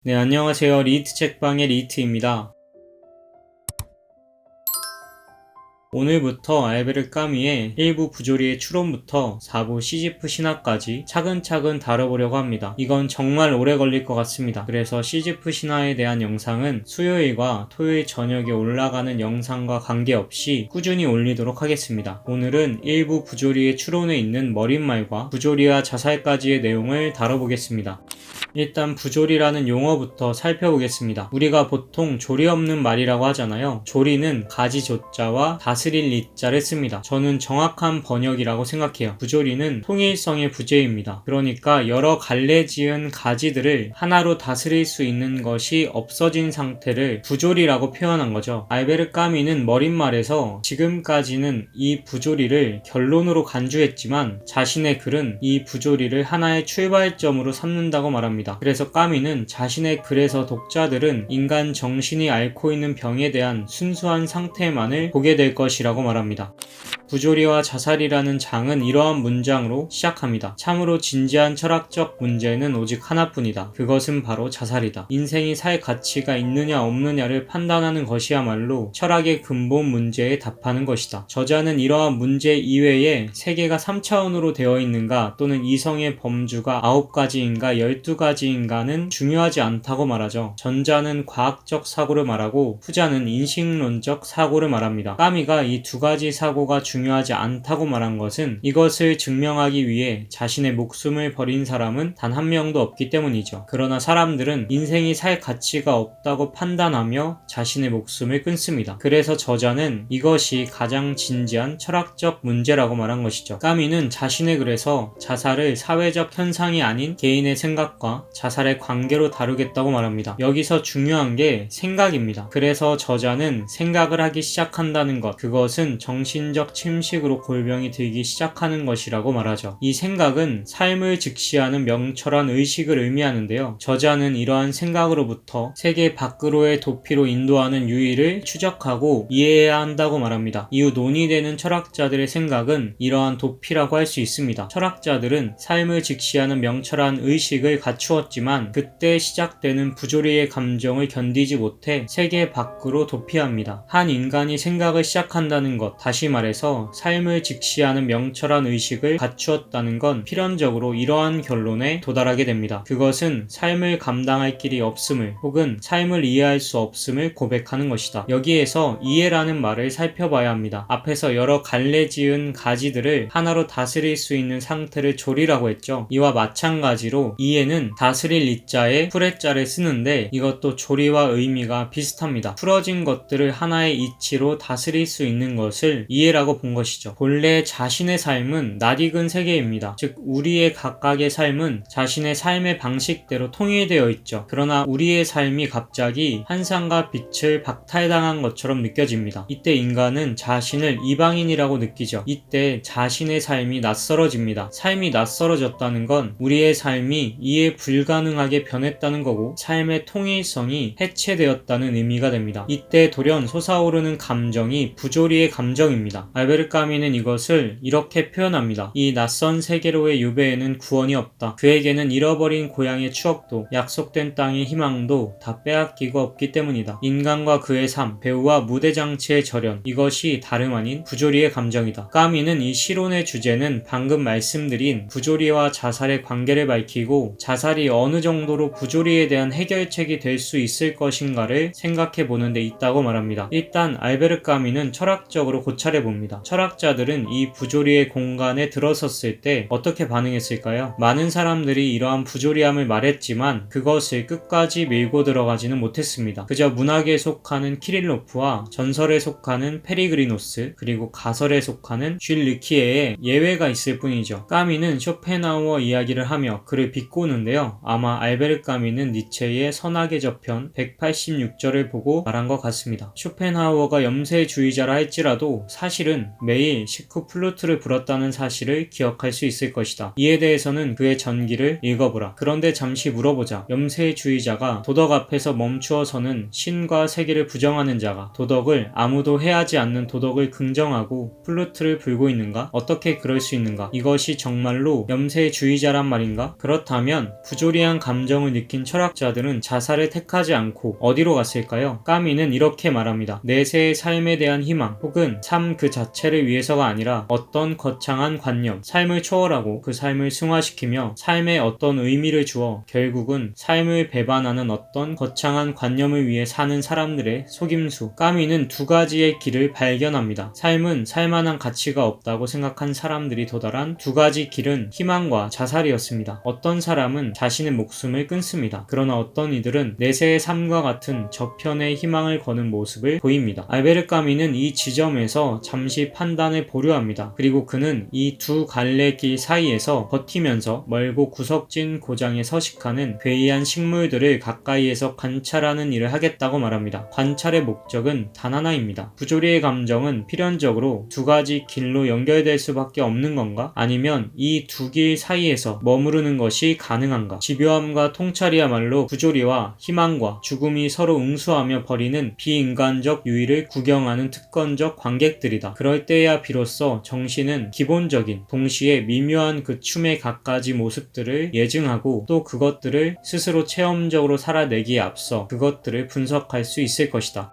네, 안녕하세요. 리히트 책방의 리히트입니다. 오늘부터 알베르 까뮈의 1부 부조리의 추론부터 4부 시지프 신화까지 차근차근 다뤄보려고 합니다. 이건 정말 오래 걸릴 것 같습니다. 그래서 시지프 신화에 대한 영상은 수요일과 토요일 저녁에 올라가는 영상과 관계없이 꾸준히 올리도록 하겠습니다. 오늘은 1부 부조리의 추론에 있는 머릿말과 부조리와 자살까지의 내용을 다뤄보겠습니다. 일단 부조리라는 용어부터 살펴보겠습니다. 우리가 보통 조리 없는 말이라고 하잖아요. 조리는 가지 조자와 다스릴 리자를 씁니다. 저는 정확한 번역이라고 생각해요. 부조리는 통일성의 부재입니다. 그러니까 여러 갈래 지은 가지들을 하나로 다스릴 수 있는 것이 없어진 상태를 부조리라고 표현한 거죠. 알베르 까뮈는 머릿말에서 지금까지는 이 부조리를 결론으로 간주했지만 자신의 글은 이 부조리를 하나의 출발점으로 삼는다고 말합니다. 그래서 까뮈는 자신의 글에서 독자들은 인간 정신이 앓고 있는 병에 대한 순수한 상태만을 보게 될 것이라고 말합니다. 부조리와 자살이라는 장은 이러한 문장으로 시작합니다. 참으로 진지한 철학적 문제는 오직 하나뿐이다. 그것은 바로 자살이다. 인생이 살 가치가 있느냐 없느냐를 판단하는 것이야말로 철학의 근본 문제에 답하는 것이다. 저자는 이러한 문제 이외에 세계가 3차원으로 되어 있는가 또는 이성의 범주가 9가지인가 12가지인가는 중요하지 않다고 말하죠. 전자는 과학적 사고를 말하고 후자는 인식론적 사고를 말합니다. 까미가 이 두 가지 사고가 중요하지 않다고 말한 것은 이것을 증명하기 위해 자신의 목숨을 버린 사람은 단 한 명도 없기 때문이죠. 그러나 사람들은 인생이 살 가치가 없다고 판단하며 자신의 목숨을 끊습니다. 그래서 저자는 이것이 가장 진지한 철학적 문제라고 말한 것이죠. 까뮈는 자신의 글에서 자살을 사회적 현상이 아닌 개인의 생각과 자살의 관계로 다루겠다고 말합니다. 여기서 중요한 게 생각입니다. 그래서 저자는 생각을 하기 시작한다는 것, 그것은 정신적 침식으로 골병이 들기 시작하는 것이라고 말하죠. 이 생각은 삶을 직시하는 명철한 의식을 의미하는데요. 저자는 이러한 생각으로부터 세계 밖으로의 도피로 인도하는 유의를 추적하고 이해해야 한다고 말합니다. 이후 논의되는 철학자들의 생각은 이러한 도피라고 할 수 있습니다. 철학자들은 삶을 직시하는 명철한 의식을 갖추었지만 그때 시작되는 부조리의 감정을 견디지 못해 세계 밖으로 도피합니다. 한 인간이 생각을 시작한다는 것, 다시 말해서 삶을 직시하는 명철한 의식을 갖추었다는 건 필연적으로 이러한 결론에 도달하게 됩니다. 그것은 삶을 감당할 길이 없음을 혹은 삶을 이해할 수 없음을 고백하는 것이다. 여기에서 이해라는 말을 살펴봐야 합니다. 앞에서 여러 갈래 지은 가지들을 하나로 다스릴 수 있는 상태를 조리라고 했죠. 이와 마찬가지로 이해는 다스릴 이자에 풀의자를 쓰는데 이것도 조리와 의미가 비슷합니다. 풀어진 것들을 하나의 이치로 다스릴 수 있는 것을 이해라고 본 것이죠. 본래 자신의 삶은 낯익은 세계입니다. 즉 우리의 각각의 삶은 자신의 삶의 방식대로 통일되어 있죠. 그러나 우리의 삶이 갑자기 환상과 빛을 박탈당한 것처럼 느껴집니다. 이때 인간은 자신을 이방인이라고 느끼죠. 이때 자신의 삶이 낯설어집니다. 삶이 낯설어졌다는 건 우리의 삶이 이해 불가능하게 변했다는 거고 삶의 통일성이 해체되었다는 의미가 됩니다. 이때 돌연 솟아오르는 감정이 부조리의 감정입니다. 알베르 까뮈는 이것을 이렇게 표현합니다. 이 낯선 세계로의 유배에는 구원이 없다. 그에게는 잃어버린 고향의 추억도 약속된 땅의 희망도 다 빼앗기고 없기 때문이다. 인간과 그의 삶, 배우와 무대 장치의 절연, 이것이 다름 아닌 부조리의 감정이다. 까뮈는 이 시론의 주제는 방금 말씀드린 부조리와 자살의 관계를 밝히고 자살이 어느 정도로 부조리에 대한 해결책이 될 수 있을 것인가를 생각해 보는 데 있다고 말합니다. 일단 알베르 까뮈는 철학적으로 고찰해 봅니다. 철학자들은 이 부조리의 공간에 들어섰을 때 어떻게 반응했을까요? 많은 사람들이 이러한 부조리함을 말했지만 그것을 끝까지 밀고 들어가지는 못했습니다. 그저 문학에 속하는 키릴로프와 전설에 속하는 페리그리노스 그리고 가설에 속하는 쥘 르키에의 예외가 있을 뿐이죠. 까뮈는 쇼펜하우어 이야기를 하며 그를 비꼬는데요. 아마 알베르 까뮈는 니체의 선악의 저편 186절을 보고 말한 것 같습니다. 쇼펜하우어가 염세주의자라 할지라도 사실은 매일 식후 플루트를 불었다는 사실을 기억할 수 있을 것이다. 이에 대해서는 그의 전기를 읽어보라. 그런데 잠시 물어보자. 염세주의자가 도덕 앞에서 멈추어서는 신과 세계를 부정하는 자가 도덕을 아무도 해하지 않는 도덕을 긍정하고 플루트를 불고 있는가? 어떻게 그럴 수 있는가? 이것이 정말로 염세주의자란 말인가? 그렇다면 부조리한 감정을 느낀 철학자들은 자살을 택하지 않고 어디로 갔을까요? 까미는 이렇게 말합니다. 내세의 삶에 대한 희망 혹은 삶 그 자체를 위해서가 아니라 어떤 거창한 관념, 삶을 초월하고 그 삶을 승화시키며 삶에 어떤 의미를 주어 결국은 삶을 배반하는 어떤 거창한 관념을 위해 사는 사람들의 속임수. 까미는 두 가지의 길을 발견합니다. 삶은 살만한 가치가 없다고 생각한 사람들이 도달한 두 가지 길은 희망과 자살이었습니다. 어떤 사람은 자신의 목숨을 끊습니다. 그러나 어떤 이들은 내세의 삶과 같은 저편의 희망을 거는 모습을 보입니다. 알베르 까미는 이 지점에서 잠시 판단을 보류합니다. 그리고 그는 이 두 갈래 길 사이에서 버티면서 멀고 구석진 고장에 서식하는 괴이한 식물들을 가까이에서 관찰하는 일을 하겠다고 말합니다. 관찰의 목적은 단 하나입니다. 부조리의 감정은 필연적으로 두 가지 길로 연결될 수밖에 없는 건가? 아니면 이 두 길 사이에서 머무르는 것이 가능한가? 집요함과 통찰이야말로 부조리와 희망과 죽음이 서로 응수하며 벌이는 비인간적 유의를 구경하는 특권적 관객들이다. 그럴 때야 비로소 정신은 기본적인 동시에 미묘한 그 춤의 갖가지 모습들을 예증하고 또 그것들을 스스로 체험적으로 살아내기에 앞서 그것들을 분석할 수 있을 것이다.